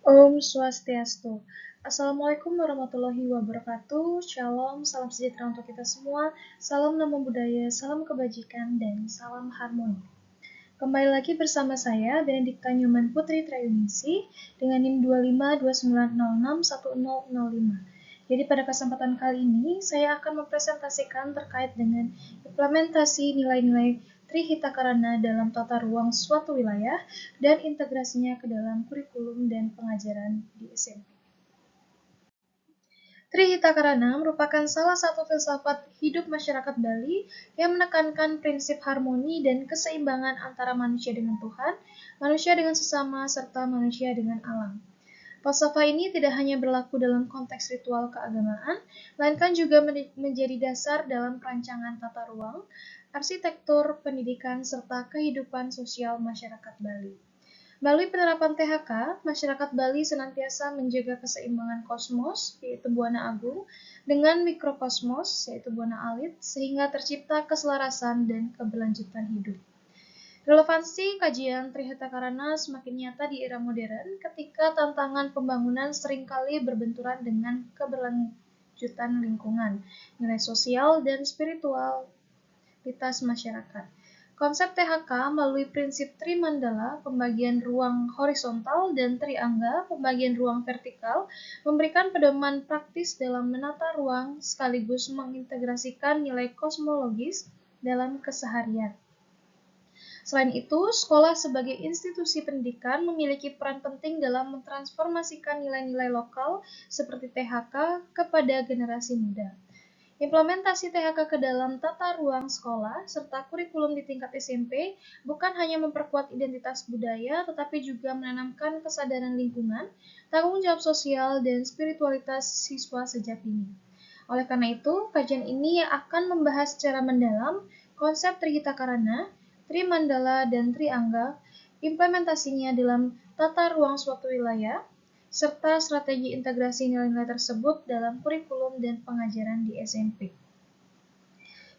Om Swastiastu. Assalamualaikum warahmatullahi wabarakatuh. Shalom, salam sejahtera untuk kita semua. Salam namo buddhaya, salam kebajikan, dan salam harmoni. Kembali lagi bersama saya, Benedikta Nyoman Putri Trayuningsih, dengan NIM 2529061005. Jadi pada kesempatan kali ini, saya akan mempresentasikan terkait dengan implementasi nilai-nilai Trihitakarana dalam tata ruang suatu wilayah dan integrasinya ke dalam kurikulum dan pengajaran di SMP. Trihitakarana merupakan salah satu filsafat hidup masyarakat Bali yang menekankan prinsip harmoni dan keseimbangan antara manusia dengan Tuhan, manusia dengan sesama, serta manusia dengan alam. Falsafah ini tidak hanya berlaku dalam konteks ritual keagamaan, melainkan juga menjadi dasar dalam perancangan tata ruang, arsitektur, pendidikan, serta kehidupan sosial masyarakat Bali. Melalui penerapan THK, masyarakat Bali senantiasa menjaga keseimbangan kosmos, yaitu Buana Agung, dengan mikrokosmos, yaitu Buana Alit, sehingga tercipta keselarasan dan keberlanjutan hidup. Relevansi kajian Trihitakarana semakin nyata di era modern ketika tantangan pembangunan seringkali berbenturan dengan keberlanjutan lingkungan, nilai sosial, dan spiritualitas masyarakat. Konsep THK melalui prinsip Trimandala, pembagian ruang horizontal, dan Triangga, pembagian ruang vertikal, memberikan pedoman praktis dalam menata ruang sekaligus mengintegrasikan nilai kosmologis dalam keseharian. Selain itu, sekolah sebagai institusi pendidikan memiliki peran penting dalam mentransformasikan nilai-nilai lokal seperti THK kepada generasi muda. Implementasi THK ke dalam tata ruang sekolah serta kurikulum di tingkat SMP bukan hanya memperkuat identitas budaya, tetapi juga menanamkan kesadaran lingkungan, tanggung jawab sosial, dan spiritualitas siswa sejak dini. Oleh karena itu, kajian ini akan membahas secara mendalam konsep Trihitakarana, Trimandala, dan Triangga, implementasinya dalam tata ruang suatu wilayah, serta strategi integrasi nilai-nilai tersebut dalam kurikulum dan pengajaran di SMP.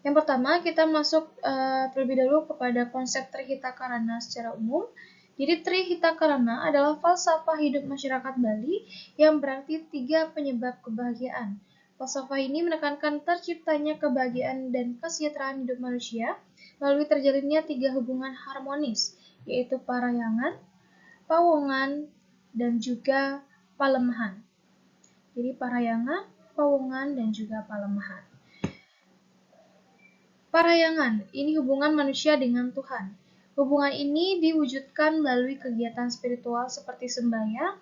Yang pertama, kita masuk terlebih dahulu kepada konsep Trihitakarana secara umum. Jadi Trihitakarana adalah falsafah hidup masyarakat Bali yang berarti 3 penyebab kebahagiaan. Falsafah ini menekankan terciptanya kebahagiaan dan kesejahteraan hidup manusia melalui terjalinnya 3 hubungan harmonis, yaitu parayangan, pawongan, dan juga palemahan. Jadi parayangan, pawongan, dan juga palemahan. Parayangan, ini hubungan manusia dengan Tuhan. Hubungan ini diwujudkan melalui kegiatan spiritual seperti sembahyang,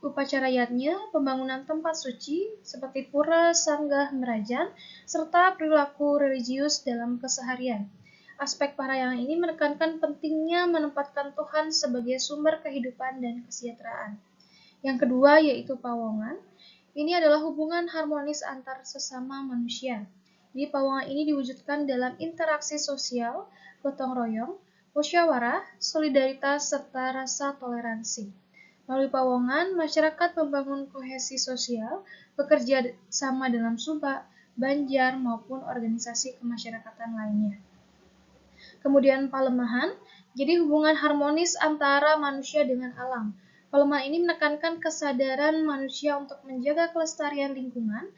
upacara yatnya, pembangunan tempat suci seperti pura, sanggah, merajan, serta perilaku religius dalam keseharian. Aspek parayangan ini menekankan pentingnya menempatkan Tuhan sebagai sumber kehidupan dan kesejahteraan. Yang kedua yaitu pawongan. Ini adalah hubungan harmonis antar sesama manusia. Jadi pawongan ini diwujudkan dalam interaksi sosial, gotong royong, musyawarah, solidaritas, serta rasa toleransi. Melalui pawongan, masyarakat membangun kohesi sosial, bekerja sama dalam subak, banjar, maupun organisasi kemasyarakatan lainnya. Kemudian palemahan, jadi hubungan harmonis antara manusia dengan alam. Palemahan ini menekankan kesadaran manusia untuk menjaga kelestarian lingkungan.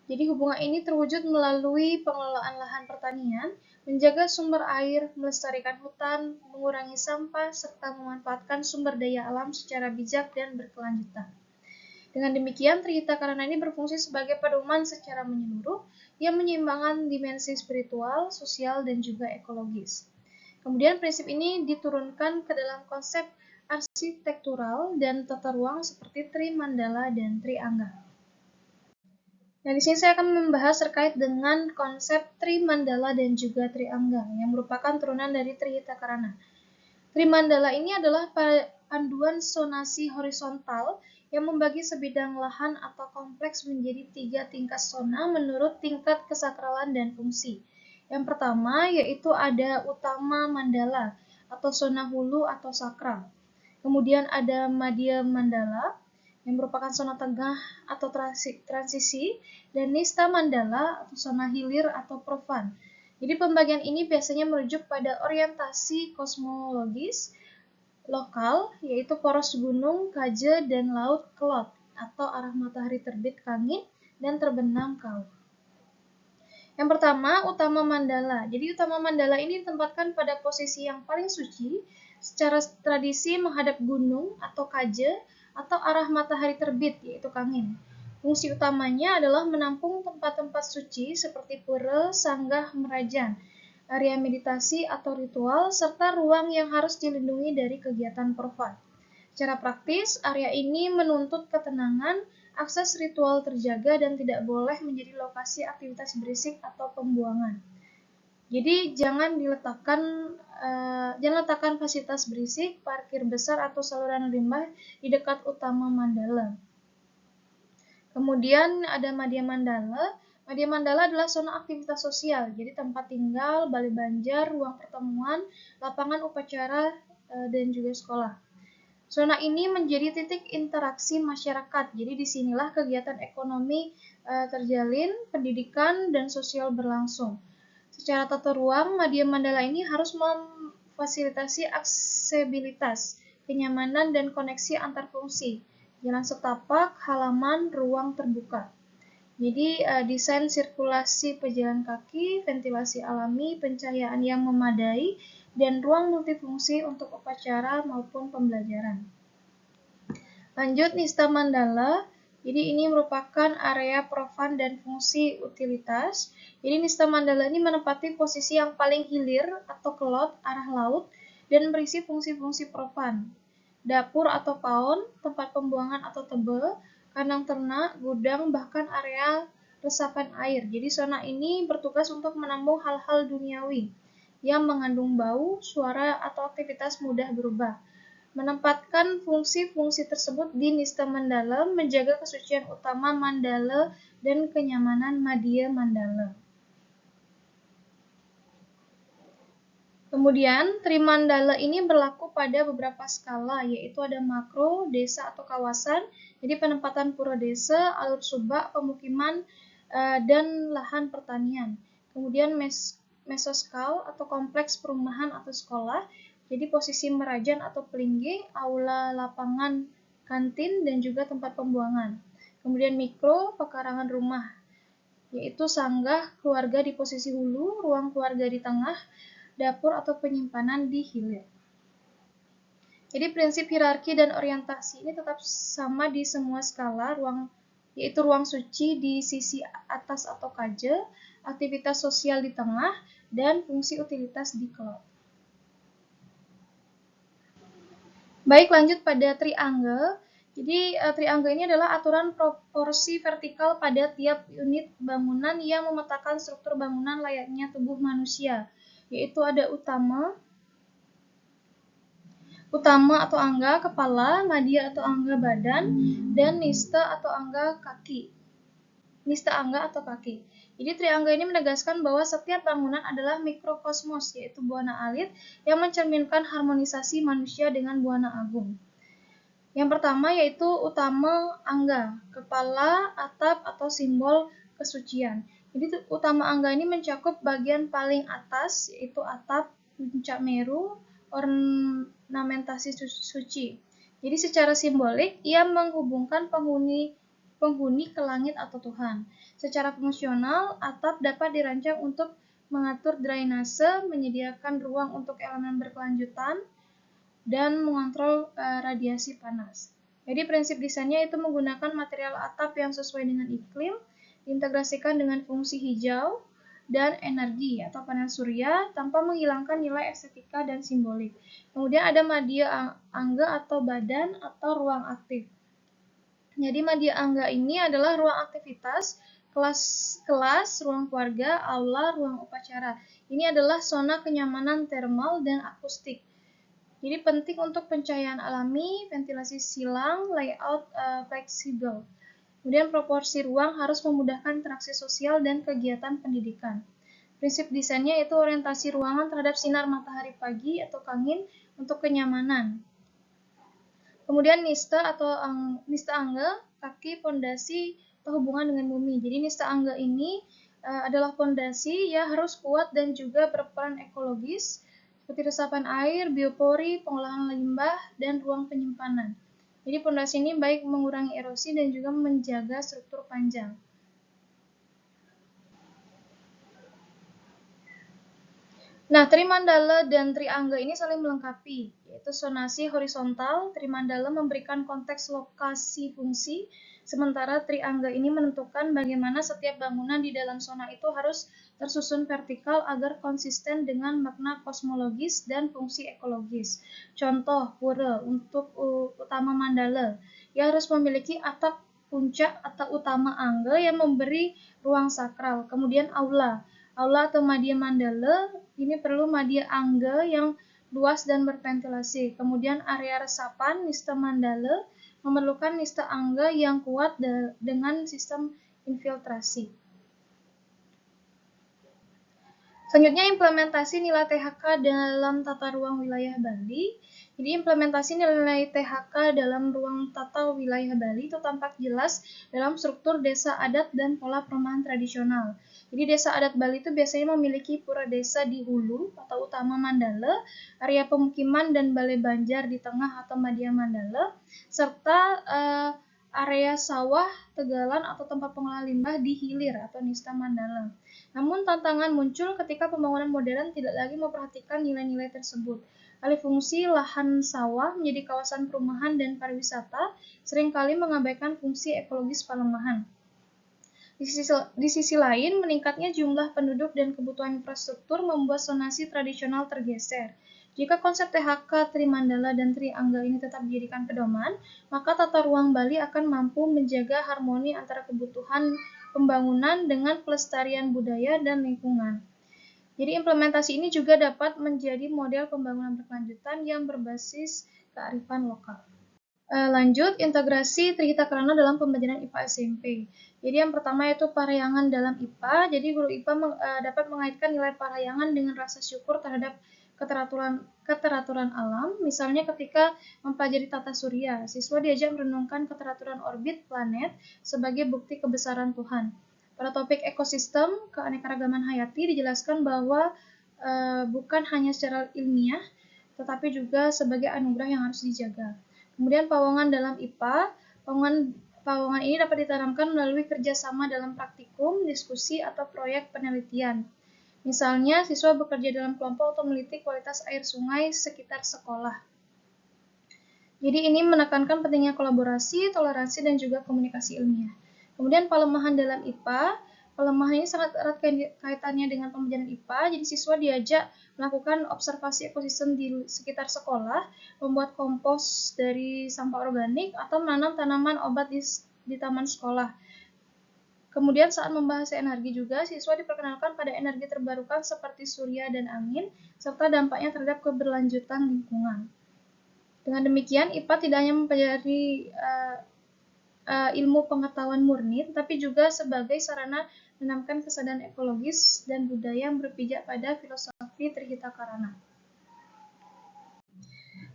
Jadi hubungan ini terwujud melalui pengelolaan lahan pertanian, menjaga sumber air, melestarikan hutan, mengurangi sampah, serta memanfaatkan sumber daya alam secara bijak dan berkelanjutan. Dengan demikian, Trihitakarana ini berfungsi sebagai pedoman secara menyeluruh yang menyeimbangkan dimensi spiritual, sosial, dan juga ekologis. Kemudian prinsip ini diturunkan ke dalam konsep arsitektural dan tata ruang seperti Trimandala dan Triangga. Nah, di sini saya akan membahas terkait dengan konsep Trimandala dan juga Triangga yang merupakan turunan dari Trihitakarana. Trimandala ini adalah panduan zonasi horizontal yang membagi sebidang lahan atau kompleks menjadi 3 tingkat zona menurut tingkat kesakralan dan fungsi. Yang pertama yaitu ada utama mandala atau zona hulu atau sakral. Kemudian ada madhya mandala yang merupakan zona tengah atau transisi, dan nista mandala atau zona hilir atau profan. Jadi pembagian ini biasanya merujuk pada orientasi kosmologis, lokal, yaitu poros gunung, kaje, dan laut kelot, atau arah matahari terbit kangin dan terbenam kauh. Yang pertama, utama mandala. Jadi utama mandala ini ditempatkan pada posisi yang paling suci, secara tradisi menghadap gunung atau kaje, atau arah matahari terbit, yaitu kangin. Fungsi utamanya adalah menampung tempat-tempat suci seperti pura, sanggah, merajan, area meditasi atau ritual, serta ruang yang harus dilindungi dari kegiatan profan. Secara praktis, area ini menuntut ketenangan, akses ritual terjaga, dan tidak boleh menjadi lokasi aktivitas berisik atau pembuangan. Jadi jangan letakkan fasilitas berisik, parkir besar, atau saluran limbah di dekat utama mandala. Kemudian ada Madya Mandala. Madya Mandala adalah zona aktivitas sosial, jadi tempat tinggal, balai banjar, ruang pertemuan, lapangan upacara, dan juga sekolah. Zona ini menjadi titik interaksi masyarakat, jadi disinilah kegiatan ekonomi terjalin, pendidikan, dan sosial berlangsung. Secara tata ruang, Madya Mandala ini harus memfasilitasi aksesibilitas, kenyamanan, dan koneksi antar fungsi, jalan setapak, halaman, ruang terbuka. Jadi desain sirkulasi pejalan kaki, ventilasi alami, pencahayaan yang memadai, dan ruang multifungsi untuk upacara maupun pembelajaran. Lanjut, Nista Mandala. Jadi ini merupakan area profan dan fungsi utilitas. Jadi Nista Mandala ini menempati posisi yang paling hilir atau kelot arah laut dan berisi fungsi-fungsi profan. Dapur atau paon, tempat pembuangan atau tebel, kandang ternak, gudang, bahkan area resapan air. Jadi zona ini bertugas untuk menampung hal-hal duniawi yang mengandung bau, suara, atau aktivitas mudah berubah. Menempatkan fungsi-fungsi tersebut di Nista Mandala menjaga kesucian utama mandala dan kenyamanan Madya Mandala. Kemudian, Trimandala ini berlaku pada beberapa skala, yaitu ada makro, desa atau kawasan, jadi penempatan pura desa, alur subak, pemukiman, dan lahan pertanian. Kemudian mesoskal atau kompleks perumahan atau sekolah, jadi posisi merajan atau pelinggi, aula, lapangan, kantin, dan juga tempat pembuangan. Kemudian mikro, pekarangan rumah, yaitu sanggah keluarga di posisi hulu, ruang keluarga di tengah, dapur atau penyimpanan di hilir. Jadi prinsip hierarki dan orientasi ini tetap sama di semua skala, yaitu ruang suci di sisi atas atau kaje, aktivitas sosial di tengah, dan fungsi utilitas di kelot. Baik, lanjut pada triangle. Jadi triangle ini adalah aturan proporsi vertikal pada tiap unit bangunan yang memetakan struktur bangunan layaknya tubuh manusia, yaitu ada utama atau angga kepala, madya atau angga badan, dan nista atau angga kaki. Nista angga atau kaki. Jadi triangle ini menegaskan bahwa setiap bangunan adalah mikrokosmos, yaitu buana alit yang mencerminkan harmonisasi manusia dengan buana agung. Yang pertama yaitu utama angga, kepala, atap, atau simbol kesucian. Jadi utama angga ini mencakup bagian paling atas, yaitu atap, puncak Meru, ornamentasi suci. Jadi secara simbolik, ia menghubungkan penghuni ke langit atau Tuhan. Secara fungsional, atap dapat dirancang untuk mengatur drainase, menyediakan ruang untuk elemen berkelanjutan, dan mengontrol radiasi panas. Jadi prinsip desainnya itu menggunakan material atap yang sesuai dengan iklim, diintegrasikan dengan fungsi hijau dan energi atau panel surya tanpa menghilangkan nilai estetika dan simbolik. Kemudian ada madya angga atau badan atau ruang aktif. Jadi madya angga ini adalah ruang aktivitas, kelas, ruang keluarga, aula, ruang upacara. Ini adalah zona kenyamanan termal dan akustik. Jadi penting untuk pencahayaan alami, ventilasi silang, layout fleksibel. Kemudian proporsi ruang harus memudahkan interaksi sosial dan kegiatan pendidikan. Prinsip desainnya itu orientasi ruangan terhadap sinar matahari pagi atau kangin untuk kenyamanan. Kemudian nista angga, kaki, pondasi atau hubungan dengan bumi. Jadi nista angga ini adalah pondasi, ya harus kuat dan juga berperan ekologis. seperti resapan air, biopori, pengolahan limbah, dan ruang penyimpanan. Jadi pondasi ini baik mengurangi erosi dan juga menjaga struktur panjang. Nah, trimandala dan triangga ini saling melengkapi, yaitu sonasi horizontal. Trimandala memberikan konteks lokasi fungsi, sementara triangga ini menentukan bagaimana setiap bangunan di dalam zona itu harus tersusun vertikal agar konsisten dengan makna kosmologis dan fungsi ekologis. Contoh, pura untuk utama mandala, ia harus memiliki atap puncak atau utama angga yang memberi ruang sakral. Kemudian aula atau madya mandala ini perlu madya angga yang luas dan berventilasi. Kemudian area resapan nista mandala memerlukan nista angga yang kuat dengan sistem infiltrasi. Selanjutnya implementasi nilai THK dalam tata ruang wilayah Bali. Jadi implementasi nilai THK dalam ruang tata wilayah Bali itu tampak jelas dalam struktur desa adat dan pola perumahan tradisional. Jadi desa adat Bali itu biasanya memiliki pura desa di hulu atau utama mandala, area pemukiman dan balai banjar di tengah atau madya mandala, serta area sawah, tegalan atau tempat pengolahan limbah di hilir atau nista mandala. Namun tantangan muncul ketika pembangunan modern tidak lagi memperhatikan nilai-nilai tersebut. Alih fungsi lahan sawah menjadi kawasan perumahan dan pariwisata seringkali mengabaikan fungsi ekologis Palemahan. Di sisi lain, meningkatnya jumlah penduduk dan kebutuhan infrastruktur membuat zonasi tradisional tergeser. Jika konsep THK, Trimandala, dan Triangga ini tetap dijadikan pedoman, maka tata ruang Bali akan mampu menjaga harmoni antara kebutuhan pembangunan dengan pelestarian budaya dan lingkungan. Jadi implementasi ini juga dapat menjadi model pembangunan berkelanjutan yang berbasis kearifan lokal. Lanjut, integrasi Trihita Karana dalam pembelajaran IPA SMP. Jadi yang pertama itu parahyangan dalam IPA. Jadi guru IPA dapat mengaitkan nilai parahyangan dengan rasa syukur terhadap keteraturan alam. Misalnya ketika mempelajari tata surya, siswa diajak merenungkan keteraturan orbit planet sebagai bukti kebesaran Tuhan. Pada topik ekosistem, keanekaragaman hayati dijelaskan bahwa bukan hanya secara ilmiah, tetapi juga sebagai anugerah yang harus dijaga. Kemudian pawongan dalam IPA, pawongan ini dapat ditanamkan melalui kerjasama dalam praktikum, diskusi, atau proyek penelitian. Misalnya, siswa bekerja dalam kelompok untuk meneliti kualitas air sungai sekitar sekolah. Jadi ini menekankan pentingnya kolaborasi, toleransi, dan juga komunikasi ilmiah. Kemudian pelemahan dalam IPA, pelemahan ini sangat erat kaitannya dengan pembelajaran IPA, jadi siswa diajak melakukan observasi ekosistem di sekitar sekolah, membuat kompos dari sampah organik, atau menanam tanaman obat di taman sekolah. Kemudian saat membahas energi juga, siswa diperkenalkan pada energi terbarukan seperti surya dan angin, serta dampaknya terhadap keberlanjutan lingkungan. Dengan demikian, IPA tidak hanya mempelajari ilmu pengetahuan murni, tetapi juga sebagai sarana menanamkan kesadaran ekologis dan budaya yang berpijak pada filosofi Trihita Karana.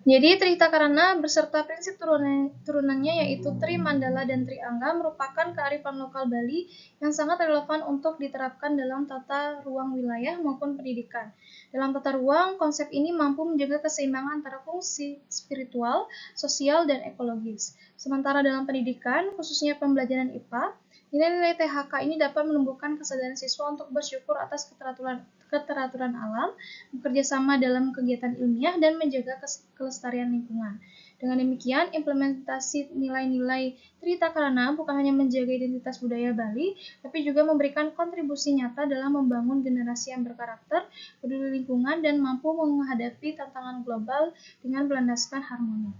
Jadi Trihita Karana beserta prinsip turunannya yaitu Trimandala dan Triangga merupakan kearifan lokal Bali yang sangat relevan untuk diterapkan dalam tata ruang wilayah maupun pendidikan. Dalam tata ruang, konsep ini mampu menjaga keseimbangan antara fungsi spiritual, sosial, dan ekologis. Sementara dalam pendidikan, khususnya pembelajaran IPA, nilai-nilai THK ini dapat menumbuhkan kesadaran siswa untuk bersyukur atas keteraturan alam, bekerja sama dalam kegiatan ilmiah, dan menjaga kelestarian lingkungan. Dengan demikian, implementasi nilai-nilai Trihita Karana bukan hanya menjaga identitas budaya Bali, tapi juga memberikan kontribusi nyata dalam membangun generasi yang berkarakter, peduli lingkungan, dan mampu menghadapi tantangan global dengan berlandaskan harmoni.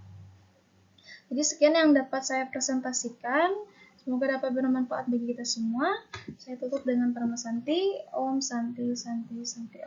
Jadi sekian yang dapat saya presentasikan. Semoga dapat bermanfaat bagi kita semua. Saya tutup dengan Parama Santi. Om Santi Santi Santi.